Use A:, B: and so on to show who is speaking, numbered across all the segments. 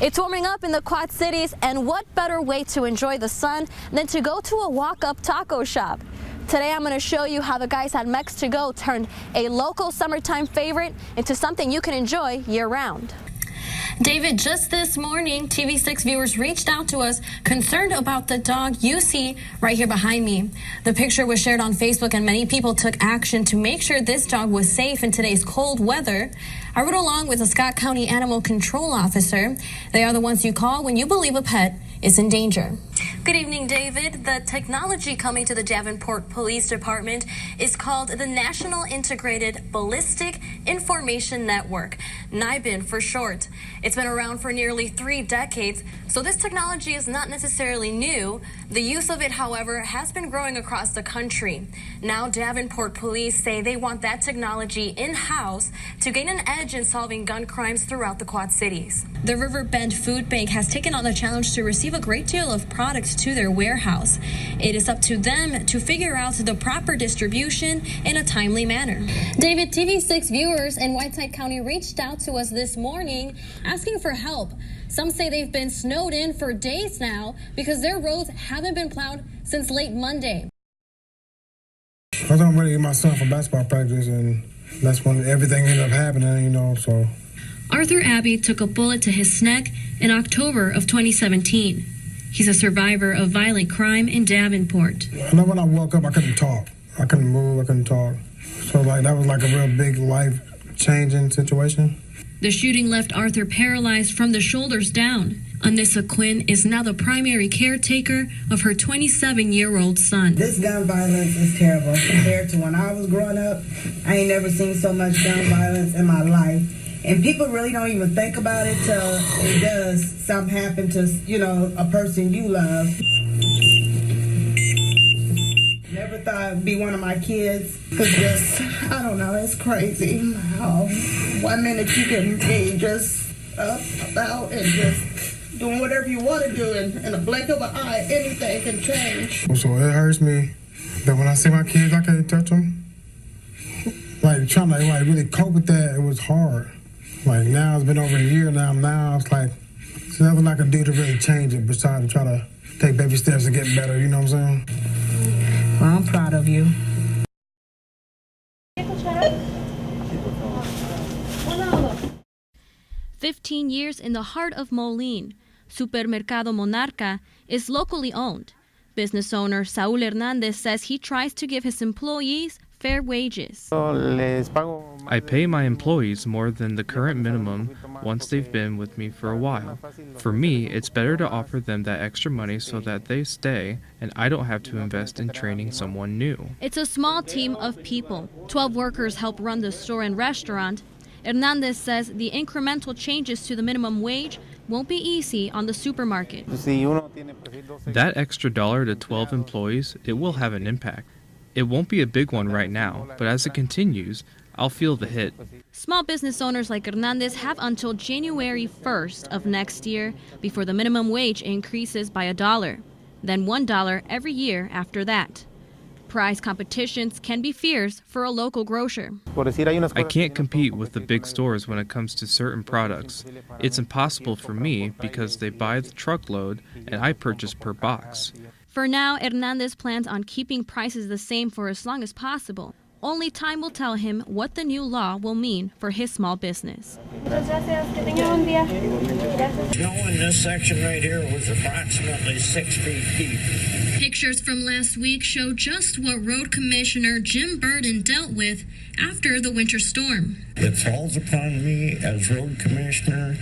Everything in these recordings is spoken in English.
A: It's warming up in the Quad Cities, and what better way to enjoy the sun than to go to a walk-up taco shop? Today I'm going to show you how the guys at Mex to Go turned a local summertime favorite into something you can enjoy year-round. David, just this morning, TV6 viewers reached out to us concerned about the dog you see right here behind me. The picture was shared on Facebook, and many people took action to make sure this dog was safe in today's cold weather. I rode along with a Scott County Animal Control Officer. They are the ones you call when you believe a pet is in danger. Good evening, David. The technology coming to the Davenport Police Department is called the National Integrated Ballistic Information Network, NIBIN for short. It's been around for nearly 3 decades, so this technology is not necessarily new. The use of it, however, has been growing across the country. Now, Davenport police say they want that technology in-house to gain an edge in solving gun crimes throughout the Quad Cities. The Riverbend Food Bank has taken on the challenge to receive a great deal of products to their warehouse. It is up to them to figure out the proper distribution in a timely manner. David, TV6 viewers in Whiteside County reached out to us this morning asking for help. Some say they've been snowed in for days now because their roads haven't been plowed since late Monday.
B: I was ready to get my son for basketball practice, and that's when everything ended up happening, so.
A: Arthur Abbey took a bullet to his neck in October of 2017. He's a survivor of violent crime in Davenport.
B: I know when I woke up, I couldn't talk. I couldn't move, I couldn't talk. So that was like a real big life-changing situation.
A: The shooting left Arthur paralyzed from the shoulders down. Anissa Quinn is now the primary caretaker of her 27-year-old son.
C: This gun violence is terrible compared to when I was growing up. I ain't never seen so much gun violence in my life. And people really don't even think about it till it does something happen to, a person you love. Never thought it'd be one of my kids. Cause I don't know, it's crazy how 1 minute you can be just up, about, and just doing whatever you want to do. In a blink of an eye, anything can change.
B: So it hurts me that when I see my kids, I can't touch them. Trying to really cope with that, it was hard. Now it's been over a year now it's like, there's nothing I can do to really change it besides try to take baby steps to get better, you know what I'm saying?
C: Well, I'm proud of you.
A: "15 years in the heart of Moline, Supermercado Monarca is locally owned. Business owner Saul Hernandez says he tries to give his employees fair wages.
D: I pay my employees more than the current minimum once they've been with me for a while. For me, it's better to offer them that extra money so that they stay and I don't have to invest in training someone new."
A: It's a small team of people. 12 workers help run the store and restaurant. Hernandez says the incremental changes to the minimum wage won't be easy on the supermarket.
D: That extra dollar to 12 employees, it will have an impact. It won't be a big one right now, but as it continues, I'll feel the hit.
A: Small business owners like Hernandez have until January 1st of next year before the minimum wage increases by $1, then $1 every year after that. Price competitions can be fierce for a local grocer.
D: I can't compete with the big stores when it comes to certain products. It's impossible for me because they buy the truckload and I purchase per box.
A: For now, Hernandez plans on keeping prices the same for as long as possible. Only time will tell him what the new law will mean for his small business.
E: Snow in this section right here was approximately 6 feet deep.
A: Pictures from last week show just what Road Commissioner Jim Burden dealt with after the winter storm.
E: It falls upon me as Road Commissioner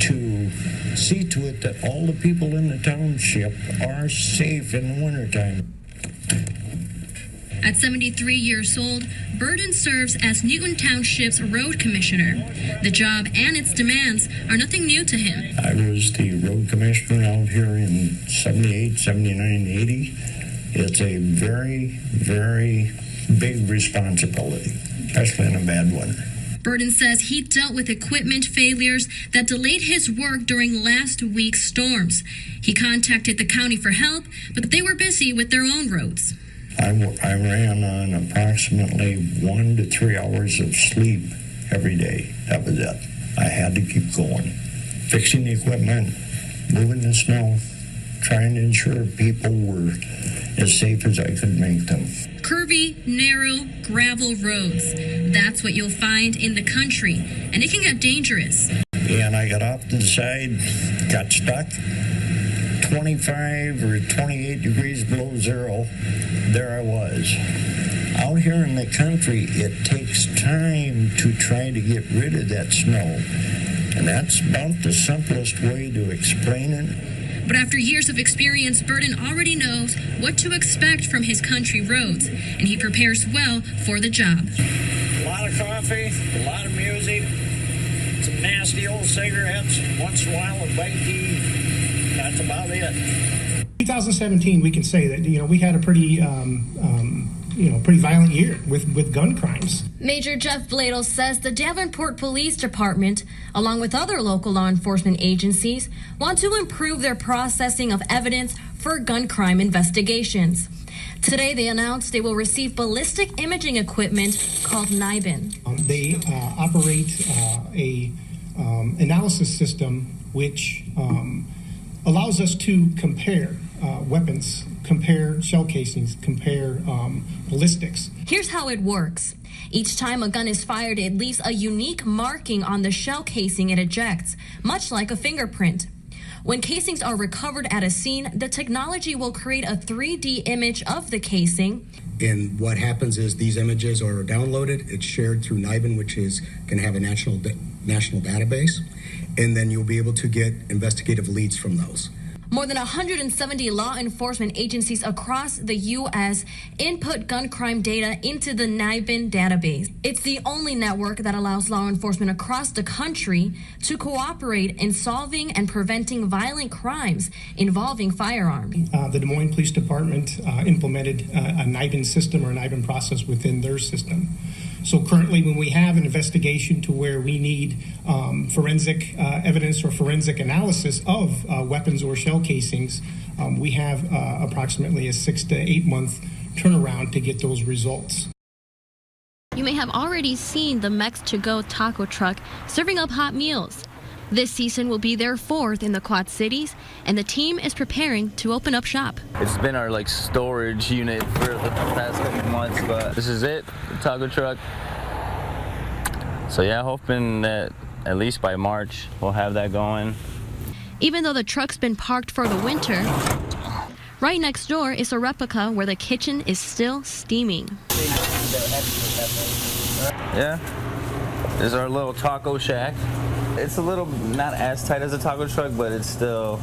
E: to see to it that all the people in the township are safe in the wintertime.
A: At 73 years old, Burden serves as Newton Township's road commissioner. The job and its demands are nothing new to him.
E: I was the road commissioner out here in 78, 79, 80. It's a very, very big responsibility, especially in a bad one.
A: Burden says he dealt with equipment failures that delayed his work during last week's storms. He contacted the county for help, but they were busy with their own roads.
E: I ran on approximately 1 to 3 hours of sleep every day. That was it. I had to keep going. fixing the equipment, moving the snow, trying to ensure people were as safe as I could make them.
A: Curvy, narrow, gravel roads. That's what you'll find in the country, and it can get dangerous.
E: And I got off to the side, got stuck, 25 or 28 degrees below zero. There I was. Out here in the country, it takes time to try to get rid of that snow. And that's about the simplest way to explain it.
A: But after years of experience, Burton already knows what to expect from his country roads, and he prepares well for the job.
E: A lot of coffee, a lot of music, some nasty old cigarettes, once in a while a bite to eat. That's about it.
F: 2017, we can say that we had a pretty pretty violent year with gun crimes.
A: Major Jeff Bladel says the Davenport Police Department, along with other local law enforcement agencies, want to improve their processing of evidence for gun crime investigations. Today, they announced they will receive ballistic imaging equipment called NIBIN.
F: They operate a analysis system which allows us to compare weapons, compare shell casings, compare ballistics.
A: Here's how it works. Each time a gun is fired, it leaves a unique marking on the shell casing it ejects, much like a fingerprint. When casings are recovered at a scene, the technology will create a 3D image of the casing.
G: And what happens is these images are downloaded, it's shared through NIBIN, which can have a national database, and then you'll be able to get investigative leads from those.
A: More than 170 law enforcement agencies across the U.S. input gun crime data into the NIBIN database. It's the only network that allows law enforcement across the country to cooperate in solving and preventing violent crimes involving firearms.
F: The Des Moines Police Department implemented a NIBIN system or a NIBIN process within their system. So currently, when we have an investigation to where we need forensic evidence or forensic analysis of weapons or shell casings, we have approximately a 6 to 8 month turnaround to get those results.
A: You may have already seen the Mex to Go taco truck serving up hot meals. This season will be their 4th in the Quad Cities, and the team is preparing to open up shop.
H: It's been our storage unit for the past couple months, but this is it, the taco truck. So yeah, hoping that at least by March we'll have that going.
A: Even though the truck's been parked for the winter, right next door is a replica where the kitchen is still steaming.
H: Yeah, this is our little taco shack. It's a little not as tight as a taco truck, but it still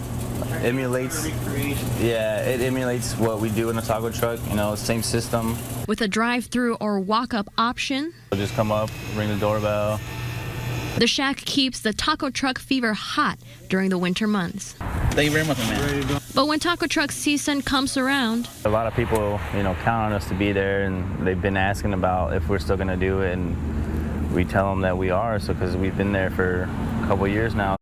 H: emulates. Yeah, it emulates what we do in a taco truck. Same system.
A: With a drive-through or walk-up option,
H: We'll just come up, ring the doorbell.
A: the shack keeps the taco truck fever hot during the winter months.
H: Thank you very much, man.
A: But when taco truck season comes around,
H: A lot of people, count on us to be there, and they've been asking about if we're still going to do it, and we tell them that we are, because we've been there for a couple years now.